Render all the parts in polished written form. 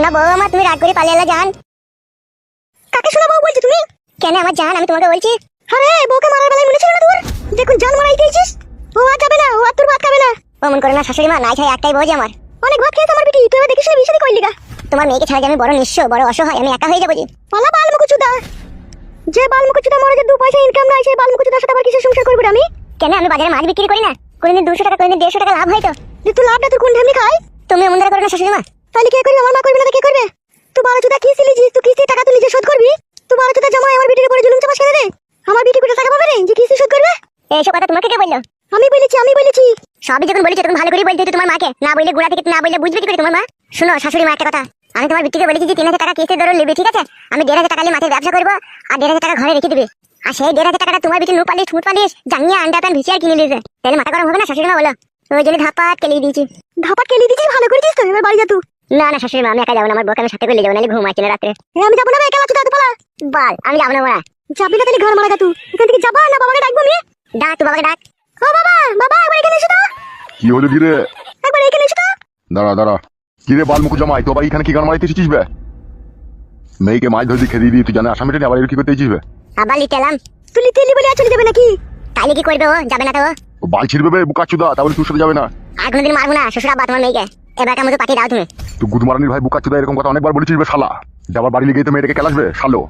শোনা বউ আমার, তুমি রাগ করে পালিয়ে এলে জান। কাকে শোনা বউ বলছো তুমি? কেন আমার জান, আমি তোমাকে বলছি। আরে বউকে মারার বেলায় মনে ছিল না তোর? দেখুন জান মারাই দিয়েছিস। ও আর যাবে না, ও আর তোর ভাত খাবে না। ও মন করে না শাশুড়ি মা, নাই ছাই একটাই বউ যে আমার। অনেক ভাত খেয়েছে আমার বিটি, তুই এবার দেখিস না বিয়ে শাদী করলি গা। তোমার মেয়েকে ছাড়া যে আমি বড় নিঃস্ব, বড় অসহায়, আমি একা হয়ে যাবো যে। পালা বালমুকুচুদা, যে বালমুকুচুদা মরে যে 2 পয়সা ইনকাম নাই, সেই বালমুকুচুদার সাথে আবার কিসের সংসার করবি আমি? কেন আমি বাজারে মাছ বিক্রি করি না? কোনদিন 200 টাকা, কোনদিন 150 টাকা লাভ হয় তো। তুই লাভটা তোর কোন ঢেমনি খায়? তুমি এমন করে না শাশুড়ি মা। তাহলে কে করবে? আমার মা করবে না তো কে করবে? তুই বারোচুদা কিস্তি লিজিস, তুই কিস্তির টাকা তুই নিজে শোধ করবি? তুই বারোচুদা জামাই আমার বিটির উপরে জুলুম চাপাস কেন রে? আমার বিটি কোটি টাকা পাবে রে যে কিস্তি শোধ করবে? এইসব কথা তোমাকে কে বললো? আমি বলেছি। সবই যখন বলেছি তখন ভালো করে বলতে হতো তোমার মাকে, না বললে গোড়া থেকে না বললে বুঝবে কি করে তোমার মা? শোনো শাশুড়ি মা একটা কথা, আমি তোমার বিটিকে বলেছি যে 3000 টাকা কিস্তি ধরে নেবে, ঠিক আছে? আমি 1500 টাকা নিয়ে মাঠে ব্যবসা করবো আর 1500 টাকা ঘরে রেখে দিবে। আর সেই 1500 টাকাটা তোমার বিটি নুট পালিশ জাঙ্গিয়া আন্ডা প্যান ভিসিয়ার কিনে নিয়েছে। তাহলে মাথা গরম হবে না শাশুড়ি মা বলো? ওই জন্য ধাপাত কেলিয়ে দিয়েছি। ভালো করে দিস তো, এবার বাড়ি যা তুই। না না শাশুড়ি মা, আমি একা যাবো না, আমার বউকে আমি সাথে করে নিয়ে যাবো, নাহলে ঘুম আসছে না রাত্রে। আমি যাবো না, একা আছো দাদু পালা। বল আমি যাবো না মা। যাবি না তাহলে ঘর মারা যা তুই। এখান থেকে যাবা না বাবাকে ডাকবো আমি? ডাক তুই বাবাকে ডাক। ও বাবা, বাবা একবার এখানে এসো তো। কি হলো কি রে? একবার এখানে এসো তো। দাঁড়া কি রে বালমুখ জামাই, তো আবার এখানে কি গান মারাইতে এসেছিস বে? মেয়েকে মাছ ধরে খেয়ে দিয়ে তুই জানে আসামি টেনে আবার কি করতে এসেছিস বে? আবার লিটেলাম। তুই লিটেলি বলে চলে যাবে নাকি? তাইলে কি করবে ও? যাবে না তো ও বাল ছিড়বে বে বুকাচুদা, তাহলে তোর সাথে যাবে না। আর কোনোদিন মারবো না শ্বশুর আব্বা তোমার মেয়েকে। এবার কেমন পাঠিয়ে দাও তুমি। তুই গুদমারানির ভাই বুকাচুদা এরকম কথা অনেকবার বলেছিস বে শালা। যাবার বাড়ি লেগে তো মেয়েটাকে কেলাসবে শালো।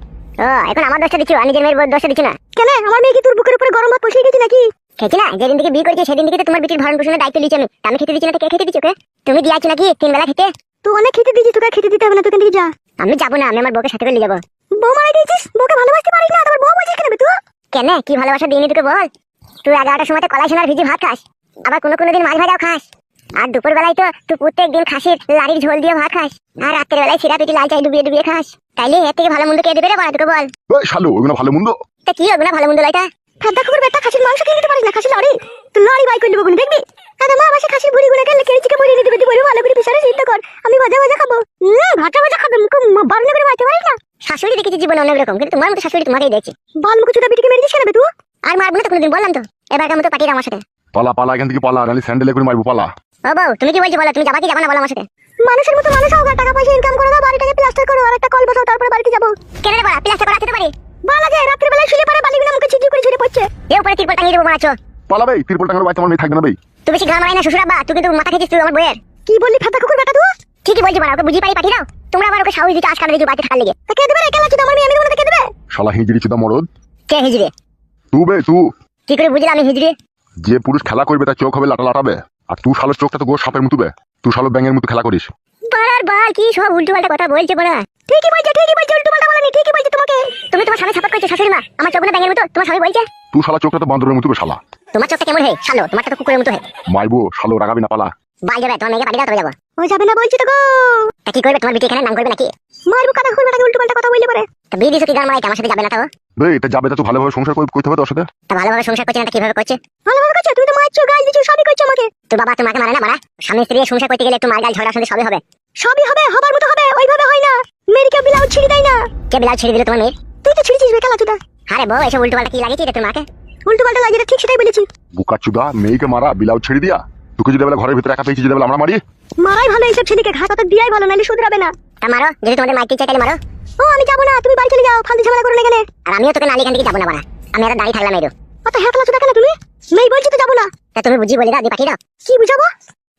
ও এখন আমার দোষটা দিচ্ছ, আর নিজের মেয়ের দোষটা দিচ্ছ না কেন? আমার মেয়ে কি তোর বুকের উপরে গরম ভাত বসিয়ে গেছে নাকি? খেয়েছি না, যেদিন থেকে বিয়ে করেছি সেদিন থেকে তো তোমার বিটির ভরণ পোষণের দায়িত্ব নিয়েছি আমি। আমি খেতে দিচ্ছি না তো কে খেতে দিচ্ছ? তুমি দিয়েছো নাকি 3 বেলা খেতে? তুই অনেক খেতে দিয়েছিস, তোকে খেতে দিতে হবে না, তুই এখান থেকে যা। আমি যাবো না, আমি আমার বউকে সাথে করে নিয়ে যাবো। বউ মারাই দিয়েছিস, বউকে ভালোবাসতে পারিস না, তোমার বউ বলছিস কেন তুই? কেন কি ভালোবাসা দিইনি তোকে বল? তুই 11টার সময় কলাই সোনার ভিজি ভাত খাস, আবার কোনো দিন মাছ ভাজাও খাস, আর দুপুর বেলায় তো তুই প্রত্যেক দিন খাসির লাড়ির ঝোল দিয়ে ভাত খাস, আর রাতের বেলায় সিরা পিটি লাল চাই ডুবিয়ে খাস। তাইলে এর থেকে ভালো মন্দ কে দেবে রে বড় তোকে বল? ওই শালো ওগুলো ভালো মন্দ। তা কি হবে না ভালো মন্দ লাইটা? খাদ্য খবর বেটা খাসির মাংস খেয়ে নিতে পারিস না, খাসির লাড়ি তুই লাড়ি বাই করে দেবো কোন দেখবি? দাদা মা বাসা খাসির বুড়ি গুলো গেলে কেড়ে চিকে ভরিয়ে দিতে পারি, ভালো করে পিছনে সিদ্ধ কর, আমি ভাজা খাবো। ভাজা খাবে মুখ বারণ করে মারতে পারিস না। শাশুড়ি দেখেছি জীবন অনেক রকম, কিন্তু তোমার মতো শাশুড়ি তোমাকেই দেখছি। বাল মুখ চুদা বিটিকে মেরে দিস কেন তুই? আর মারবো না তো কোনোদিন, বললাম তো। এবারকার মতো পাঠিয়ে দাও আমার সাথে। পালা এখান থেকে পালা, নাহলে স্যান্ডেলে করে মারবো পালা। ও বউ তুমি কি বলছো বলো? তুমি যাবা কি যাবা না বলো আমার সাথে? মানুষের মতো মানুষ হোক, টাকা পয়সা ইনকাম করে দাও, বাড়িটাকে প্লাস্টার করো আর একটা কল বসাও, তারপরে বাড়িতে যাবো। কেন রে বড়া প্লাস্টার করা যেতে পারে? বালা যায় রাতের বেলায় শুলে পড়ে বালিগুলো মুখে ছিটকে করে ঝরে পড়ছে, এর উপরে তিরপল টাঙিয়ে দেবো বানাচ্ছো। পালা বে, তিরপল টাঙানোর বাইতে আমার মেয়ে থাকবে না বে। তুই বেশি ঘা মারাই না শ্বশুর আব্বা, তুই কিন্তু মাথা খেয়েছিস তুই আমার বইয়ের। কি বললি ফাটা কুকুর বেটা তুই? ঠিকই বলছি বড়া, ওকে বুঝি পারি পাঠিয়ে দাও। তোমরা আবার ওকে সাহস দিতে আজকাল দিতে বাড়িতে থাকার লেগে। তা কে দেবে রে? কেলা চুদা আমার মেয়ে, আমি তোমাকে কে দেবে? শালা হিজড়ি চুদা মরদ। কে হিজড়ে? তুই বে তুই। কি করে বুঝলে আমি হিজড়ে? যে পুরুষ খেলা করবে তার চোখ হবে লাটাবে, আর তুই শালোর চোখটা তো গোর সাপের মতো বে। তুই শালো ব্যাঙের মতো খেলা করিস। বাড়ার বাল কি সব উল্টো পাল্টা কথা বলছে বড়া। ঠিকই বলছে উল্টো পাল্টা বলেনি, ঠিকই বলছে তোমাকে। তুমি তোমার স্বামী সাপোর্ট করছো শাশুড়ি মা, আমার চোখ না ব্যাঙের মতো, তোমার স্বামী বলছে। তুই শালা চোখটা তো বান্দরের মতো বে শালা। তোমার চোখটা কেমন হে শালো? তোমারটা তো কুকুরের মতো হে। মারবো শালো, রাগাবি না পালা। বাল যাবে তোমার মেয়েকে পাঠিয়ে দাও, তবে যাবো। ও যাবে না বলছি তো গো। তা কি করবে তোমার বিটি এখানে? নাম করবে নাকি? মারবো কাটা খুলবে নাকি? উল্টো পাল্টা কথা বললে পারে। তা বিয়ে দিছো কি গান মারাইতে? আমার সাথে যাবে না তো? বে এটা যাবে তো ভালোভাবে সংসার করতে হবে তোর সাথে। তা ভালোভাবে সংসার করছে না, তা কিভাবে করছে? ভালোভাবে করছে, তুমি তো মারছো, গাল দিছো, সবই করছো আমাকে। তো বাবা তোমাকে মারে না মারা? স্বামী স্ত্রী সংসার করতে গেলে একটু মার গাল ঝগড়া শুনতে সবই হবে। সবই হবে, হবার মতো হবে, ওইভাবে হয় না। মেয়েকে বিলাও ছিড়ে দেয় না। কে বিলাও ছিড়ে দিল তোমার মেয়ে? তুই তো ছিড়েছিস বেকালা চুদা। আরে বউ এসব উল্টো পাল্টা কি লাগিয়েছিস রে তোর মাকে? উল্টো পাল্টা লাগিয়ে ঠিক সেটাই বলেছি। বুকাচুদা মেয়েকে মারা, বিলাও ছেড়ে দিয়া। তোকে যদি বলে ঘরের ভিতরে একা পেয়েছি, যদি বলে আমরা মারি। মারাই ভালো, এইসব ছেলেকে ঘাস পাতা দিয়াই ভালো, নাইলে শুধরাবে না। তা মারো, যদি তোমাদের মাইকে চাই তাহলে মারো। ও আমি যাবো না, তুমি বাড়ি চলে যাও, ফালতু ঝামেলা করো না এখানে। আর আমিও তোকে নালি এখান থেকে যাবো না বাড়া, আমি আর দাঁড়িয়ে থাকলাম। এরো অত হ্যাকলা চুদা কেন তুমি? মেয়ে বলছি তো যাবো না। তা তুমি বুঝি বলে দাও, দিয়ে পাঠিয়ে দাও। কি বুঝাবো?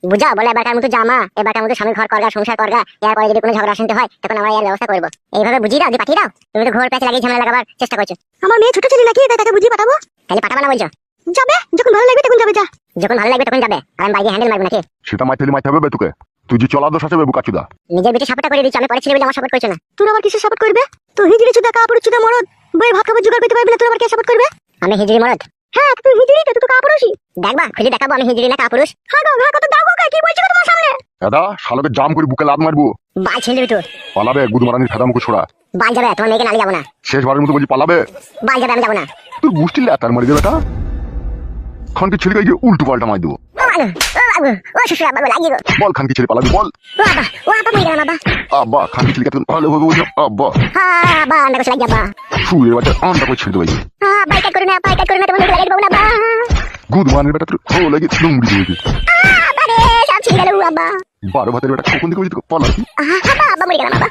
বুঝাও বলে এবারকার মতো জামা, এবারকার মতো স্বামীর ঘর করগা, সংসার করগা, এরপরে যদি কোনো ঝগড়া শুনতে হয় তখন আমরা এর ব্যবস্থা করবো। এইভাবে বুঝিয়ে দাও, দিয়ে পাঠিয়ে দাও। তুমি তো ঘর প্যাঁচ লাগিয়ে ঝামেলা লাগাবার চেষ্টা করছো। আমার মেয়ে ছোট ছেলে নাকি, তাই তাকে বুঝিয়ে পাঠাবো? তাহলে পাঠাবা না বলছো? যাবে যখন ভালো লাগবে তখন যাবে, যা যখন ভালো লাগবে তখন যাবে। আর আমি বাইরে হ্যান্ডেল মারবো নাকি? সেটা মাইতে হবে বে তোকে। তুই যে চলা দোষ আছে বে বুকাচুদা। নিজের বেটে সাপোর্ট করে দিচ্ছি, আমি পরে ছেলে বলে আমার সাপোর্ট করছে না। তোর আবার কিসের সাপোর্ট করবে? তো হিজড়ি চুদা কাপড় চুদা মরদ, বইয়ের ভাত খাবার জোগাড় করতে পারবি না, তোর আবার কে সাপোর্ট করবে? আমি হিজড়ি মরদ? হ্যাঁ তুই হিজড়ি তো, তুই তো কাপুরুষই। দেখবা খুঁজে দেখাবো আমি হিজড়ি না কাপুরুষ। হ্যাঁ গো কত দাও গো, কি বলছো তোমার সামনে? দাদা শালোকে জাম করে বুকে লাত মারবো। বাল ছেড়ে দিবি তুই? পালাবে গুদমারানির ফেদা মুখ ছোড়া। বাল যাবে, তোমার মেয়েকে নালি যাবো না। শেষবারের মতো বলছি পালাবে। বাল যাবে, আমি যাবো না। তুই বুঝতি লাতার মারি দেবে টা খানকে ছেলে গিয়ে উল্টো পাল্টা মার দেবো। ও শ্বশুর আব্বা লাগিয়ে গো। বল খানকে ছেলে পালাবি বল। ও আপা মরে গেলাম আব্বা। আব্বা খানকে ছেলে কেন ভালো হবে বলছো? আব্বা হ্যাঁ আব্বা আন্ডা কোথায় যাবা? শুয়ে বাচ্চা আন্ডা করে ছেড়ে দেবে। বাইকাট করে না তোমার লাগিয়ে দেবো না। গুদমারানির বেটা তোর ভালো লাগে নুমড়ি দেবে। আরে সব ছিঁড়ে গেল বাবা। 12 ভাতের বেটা কখন থেকে বলছি তোকে পলা? বাবা মরে গেলাম বাবা।